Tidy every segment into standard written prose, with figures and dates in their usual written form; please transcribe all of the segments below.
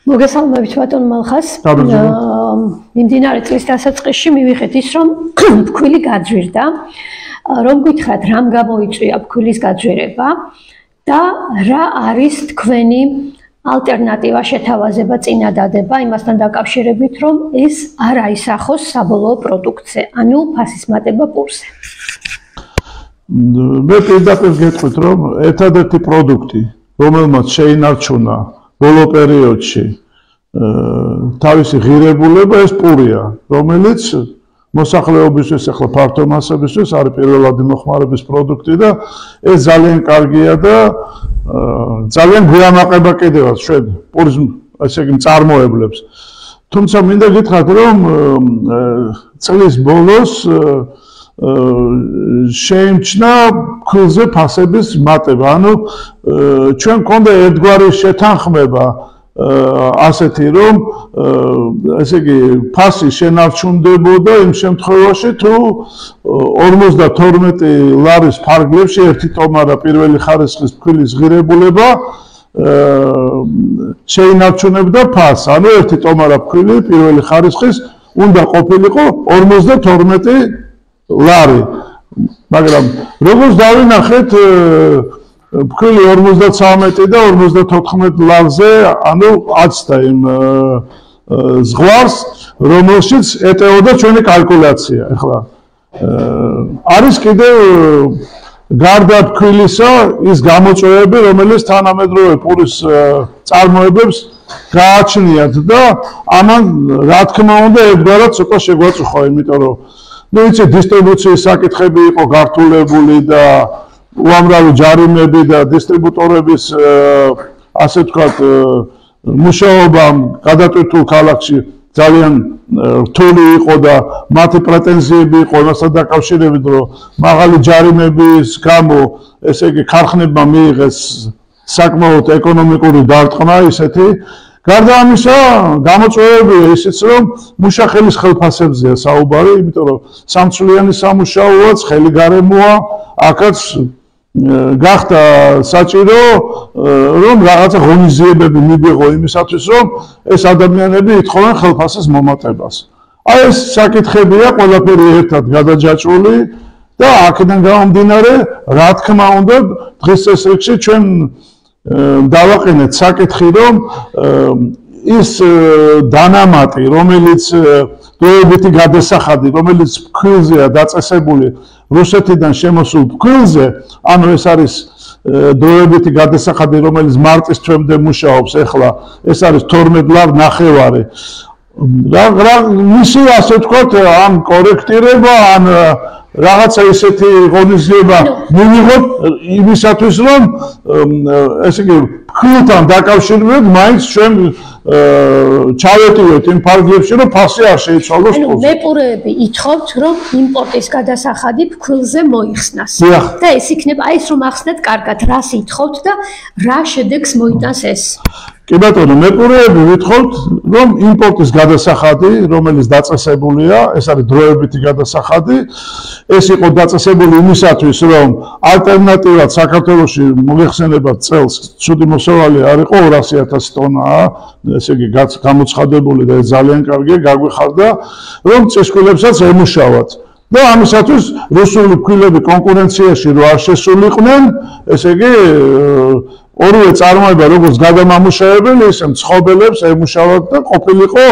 მოგესალმებით ბატონ მალხას. მიმდინარე წლის დასაწყისში მივიღეთ ის, რომ ფქვილი გაძვირდა, რომ გითხრათ, რამ გამოიწვია ფქვილის გაძვირება და რა არის თქვენი ალტერნატივა, შეთავაზება, წინადადება იმასთან დაკავშირებით, რომ ეს არ აისახოს საბოლოო პროდუქტზე, ანუ ფასის მატება პურზე. მე პირდაპირ გეტყვით, რომ ერთადერთი პროდუქტი, რომელმაც შეინარჩუნა ბოლო პერიოდში თავისი ღირებულება ეს პურია, რომელიც მოსახლეობისთვის ახლა ფართო მასებისთვის არის პირველადი მოხმარების პროდუქტი და ეს ძალიან კარგია და ძალიან გვიამაყება კიდევაც ჩვენ პურის ესე იგი მწარმოებლებს. თუმცა მინდა გითხრათ, რომ წლის ბოლოს შეიმჩნია ფქვილზე ფასების მატება. ანუ ჩვენ გქონდა ერთგვარი შეთანხმება ასეთი, რომ ესე იგი ფასი შენარჩუნდებოდა იმ შემთხვევაში, თუ 52 ლარის ფარგლებში ერთი ტომარა პირველი ხარისხის ფქვილის ღირებულება შეინარჩუნებდა ფასს. ანუ ერთი ტომარა ფქვილი პირველი ხარისხის უნდა ყოფილიყო 52 ლარი. მაგრამ როგორც დავინახეთ, ფქვილი 53 და 54 ლარზე, ანუ აცდა იმ ზღვარს, რომელშიც ეტეოდა ჩვენი კალკულაცია. ახლა არის კიდევ გარდა ფქვილისა ის გამოწვევები, რომელიც თანამედროვე პურის წარმოებებს გააჩნიათ და ამან რა თქმა უნდა ერთგვარად ცოტა შეგვაწუხა, იმიტომ რომ ну იცი დისტრიბუციის საკითხები იყო გართულებული და უამრავი ჯარიმები და დისტრიბუტორების ასე ვთქვათ მუშაობამ გადატვირთულ ქალაქში ძალიან რთული იყო და მათი პრეტენზიები იყო მასთან დაკავშირებით, რომ მაღალი ჯარიმების გამო ესე იგი ქარხნებმა მიიღეს საკმაოდ ეკონომიკური დარტყმა ისეთი. გარდა ამისა, გამოწვევებია ისიც, რომ მუშახელის ხელფასებზეა საუბარი, იმიტომ რომ სამცვლიანი სამუშაოა, ცხელი გარემოა, აქაც გახდა საჭირო, რომ რაღაცა ღონისძიებები მივიღო იმისათვის, რომ ეს ადამიანები ითხოვენ ხელფასის მომატებას. აი ეს საკითხებია ყველაფერი ერთად გადაჯაჭვული და აქედან გამომდინარე, რა თქმა უნდა, დღეს ეს რიგში ჩვენ დავაყენეთ საკითხი, რომ ის დანამატი, რომელიც დროებითი გადასახადი, რომელიც ფქვილზეა დაწესებული რუსეთიდან შემოსულ ფქვილზე, ანუ ეს არის დროებითი გადასახადი, რომელიც მარტის თვემდე მუშაობს, ახლა ეს არის 12 ლარ ნახევარი. რა მისი ასე ვთქვათ, ამ კორექტირება, ან რაღაცა ისეთი ღონისძიება მივიღოთ იმისათვის, რომ ესე იგი ფქვილთან დაკავშირებით მაინც ჩვენ ჩავეტივეთ იმ ფარგლებში, რომ ფასი არ შეიცვალოს. ანუ მეპურეები ითხოვთ, რომ იმპორტის გადასახადი ფქვილზე მოიხსნას. და ეს იქნება, აი ეს რომ ახსნათ კარგად, რას ითხოვთ და რა შედეგს მოიტანს ეს. კი ბატონო, მეპურეები ვითხოვთ, რომ იმპორტის გადასახადი, რომელიც დაწესებულია, ეს არის დროებითი გადასახადი, ეს იყო დაწესებული იმისათვის, რომ ალტერნატიულად საქართველოში მოიხსენებათ წელს ცუდი მოსავალი არ იყო 200,000 ტონაა, ესე იგი გამოცხადებული და ძალიან კარგია, გაგვიხარდა, რომ წისქვილებსაც ემუშავათ. და ამისათვის რუსული ფქვილები კონკურენციაში რო არ შესულიყვნენ, ესე იგი ორივე წარმოება როგორც გადამამუშავებელი, ისე მცხოვრებს ემუშავათ და ყოფილიყო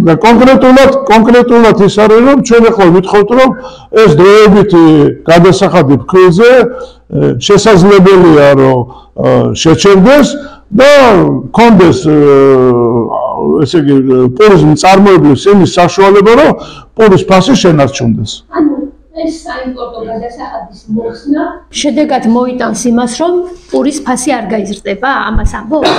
და კონკრეტულად ის არის, რომ ჩვენ ახლა ვითხოვთ, რომ ეს დროებითი გადასახადი ფქვილზე შესაძლებელია, რომ შეჩერდეს და კონდეს ესე იგი პურის მწარმოებლის იმის საშუალება, რომ პურის ფასი შენარჩუნდეს. ეს საიმპორტო გადასახადის მოხსნა შედეგად მოიტანს იმას, რომ პურის ფასი არ გაიზრდება, ამას ამბობთ?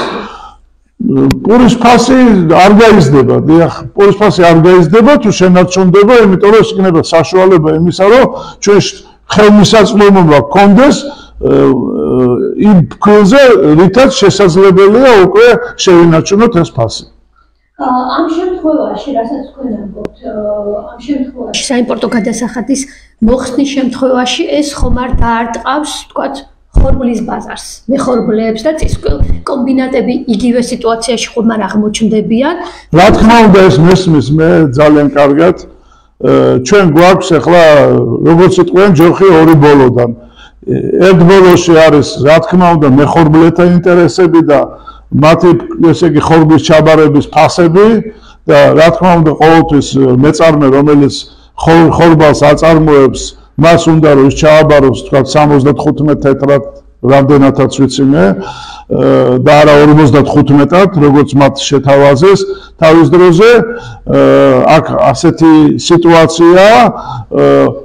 პურის ფასი არ გაიზრდება, დიახ, პურის ფასი არ გაიზრდება, თუ შენარჩუნდება, იმიტომ რომ იქნება საშუალება იმისა, რომ ჩვენ ხელმისაწვდომობა გქონდეს იმ ფქვილზე, რითაც შესაძლებელია უკვე შევინარჩუნოთ ეს ფასი. ამ შემთხვევაში, რასაც თქვენ ამბობთ, ამ შემთხვევაში საიმპორტო გადასახადის მოხსნის შემთხვევაში ეს ხომ არ დაარტყავს, თქვათ, ხორბლის ბაზარს, მეხორბლეებს და წისქვილ კომბინატები იგივე სიტუაციაში ხომ არ აღმოჩნდებიან? რა თქმა უნდა ეს მესმის მე ძალიან კარგად. ჩვენ გვაქვს ახლა როგორც იტყვიან ჯოხი ორი ბოლოდან. ერთ ბოლოში არის რა თქმა უნდა მეხორბლეთა ინტერესები და მათი ესე იგი ხორბლის ჩაბარების ფასები და რა თქმა უნდა ყოველთვის მეწარმე რომელიც ხორბალს აწარმოებს მას უნდა რომ ის ჩააბაროს თქვა 75 თეტრად რამდენადაც ვიცი მე და არა 55-ად როგორც მათ შეთავაზეს თავის დროზე აქ ასეთი სიტუაციაა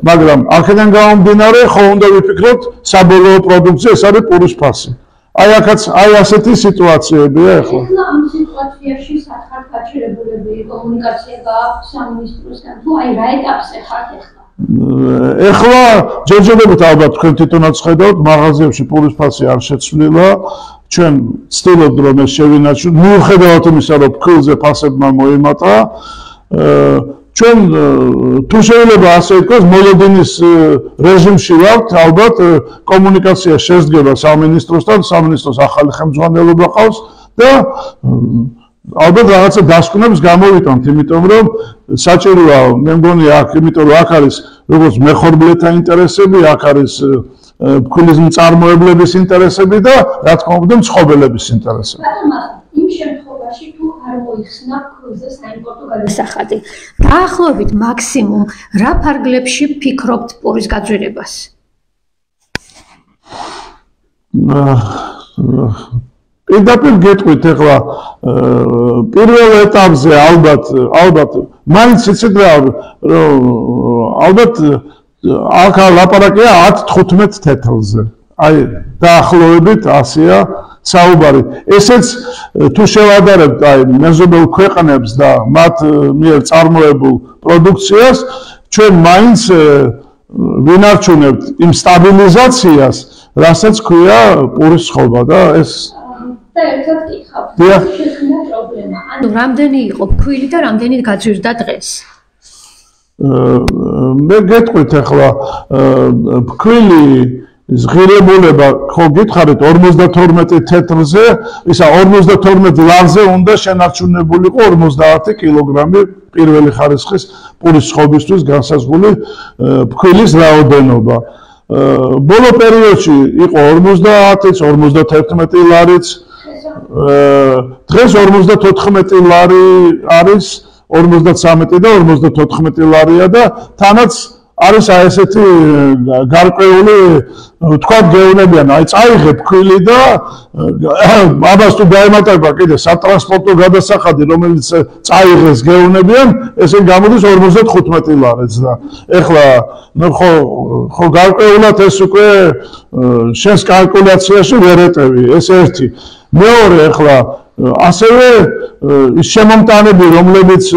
მაგრამ აქედან გამომდინარე ხო უნდა ვიფიქროთ საბოლოო პროდუქცია ეს არის პურის ფასი აი აქაც აი ასეთი სიტუაციებია ახლა ამ სიტუაციაში სათხარ გაჩერებულები კომუნიკაცია გააქვთ სამინისტროსთან თუ აი რა ეტაპზე ხართ ახლა ეხლა ჯერჯერობით ალბათ თქვენ თვითონაც ხედავთ მაღაზიებში პურის ფასი არ შეცვლილა ჩვენ ვცდილობთ რომ ეს შევინარჩუნოთ მიუხედავად იმისა რომ ფქვილზე ფასებმა მოიმატა ჩვენ თუ შეიძლება ასე ითქვას მოლოდინის რეჟიმში ვართ ალბათ კომუნიკაცია შესდგება სამინისტროსთან სამინისტროს ახალი ხელმძღვანელობა ყავს და ალბათ რაღაცა დასკვნებს გამოვიტანთ იმიტომ რომ საჭიროა მე მგონი აქ იმიტომ რომ აქ არის როგორც მეხორბლეთა ინტერესები აქ არის ფქვილის მწარმოებლების ინტერესები და რა თქმა უნდა მცხოვრების ინტერესები იმ შემთხვევაში თუ არ მოიხსნა ფქვილზე საიმპორტო გადასახადი დაახლოებით მაქსიმუმ რა ფარგლებში ფიქრობთ პურის გაძვირებას პირდაპირ გეტყვით ახლა პირველ ეტაპზე ალბათ მაინც იცით რა რომ ალბათ აქ ლაპარაკია 10-15 თეთრზე აი დაახლოებით ასეა საუბარი ესეც თუ შევადარებთ აი მეზობელ ქვეყნებს და მათ მიერ წარმოებულ პროდუქციას ჩვენ მაინც ვინარჩუნებთ იმ სტაბილიზაციას რასაც ქვია პურის ხობა და ეს და ერთად გითხავთ შექმნა პრობლემა ანუ რამდენი იყო ფქვილი და რამდენი გაძვირდა დღეს მე გეტყვით ახლა ფქვილი ზღირებულება ხო გითხარით 52 თეთრზე ისა 52 ლარზე უნდა შენარჩუნებულიყო 50 კილოგრამი პირველი ხარისხის პურის ხობისთვის განსაზღვრული ფქვილის რაოდენობა ბოლო პერიოდში იყო 50-იც 51 ლარიც დღეს 54 ლარი არის 53 და 54 ლარია და თანაც არის აი ესეთი გარკვეული თქვა გეუნებიან აი წაიღე ფქვილი და აბას თუ დაემატება კიდე სატრანსპორტო გადასახადი რომელიც წაიღეს გეუნებიან ესე გამოდის 55 ლარიც და ეხლა ხო გარკვეულად ეს უკვე შენს კალკულაციაში ვერ ეტევი ეს ერთი მეორე ახლა ასევე ის შემომტანები რომლებიც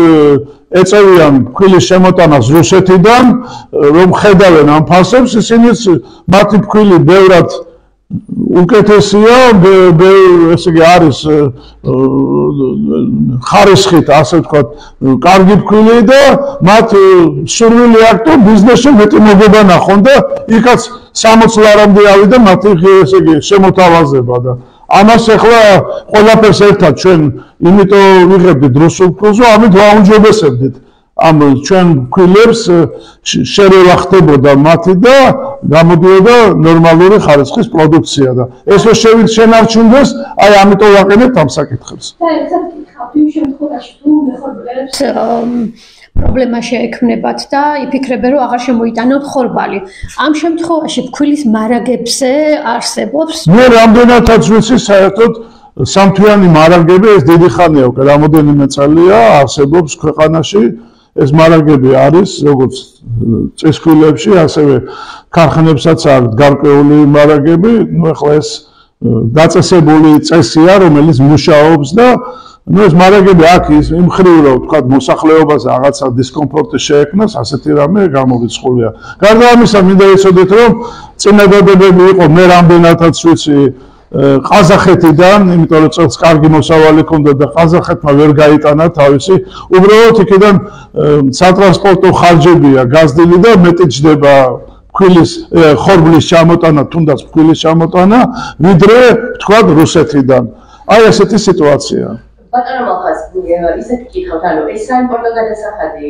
ეწევიან ფქვილის შემოტანას რუსეთიდან რომ ხედავენ ამ ფასებს ისინიც მათი ფქვილი ბევრად უკეთესია ესე იგი არის ხარისხით ასე ვთქვათ კარგი ფქვილი და მათ სურვილი აქვს რომ ბიზნესში მეტი მოგება ნახონ და იქაც 60 ლარამდე ავიდა მათი ესე იგი შემოთავაზება და ამას ახლა ყველაფერს ერთად ჩვენ იმიტომ ვიღებდით რუსულ ფქვილზე, ამით ვაუნჯობესებდით ამ ჩვენ ფქვილებს შერევა ხდებოდა მათი და გამოდიოდა ნორმალური ხარისხის პროდუქცია და ეს რო შენარჩუნდეს, აი ამიტომ ვაყენებთ ამ საკითხებს. და ერთად გითხავთ იმ შემთხვევაში თუ მეხორბლეებს პრობლემა შეექმნებათ და იფიქრებენ რომ აღარ შემოიტანოთ ხორბალი. ამ შემთხვევაში ფქვილის მარაგებზე არსებობს მე რამდენადაც ვიცი საერთოდ სამთვიანი მარაგები ეს დიდი ხანია უკვე რამოდენიმე წელია არსებობს ქვეყანაში ეს მარაგები არის როგორც წისქვილებში ასევე ქარხნებსაც აქვს გარკვეული მარაგები ნუ ახლა ეს დაწესებული წესია რომელიც მუშაობს და ну ეს მარაგები აქ ის იმ ხრივ რომ თქვა მოსახლეობას რაღაცა დისკომფორტი შეექმნას ასეთი რამე გამორიცხულია. გარდა ამისა მინდა იცოდეთ რომ წინადადებები იყო მე რამდენადაც ვიცი ყაზახეთიდან, იმიტომ რომ წელს კარგი მოსავალი ჰქონდა და ყაზახეთმა ვერ გაიტანა თავისი. უბრალოდ იქიდან სატრანსპორტო ხარჯებია გაზრდილი და მეტი ჯდება ფქვილის ხორბლის ჩამოტანა, თუნდაც ფქვილის ჩამოტანა, ვიდრე თქვა რუსეთიდან. აი ესეთი სიტუაცია. ბატონო მალხაზ, ისეთი კითხავთ, ანუ ეს საიმპორტო გადასახადი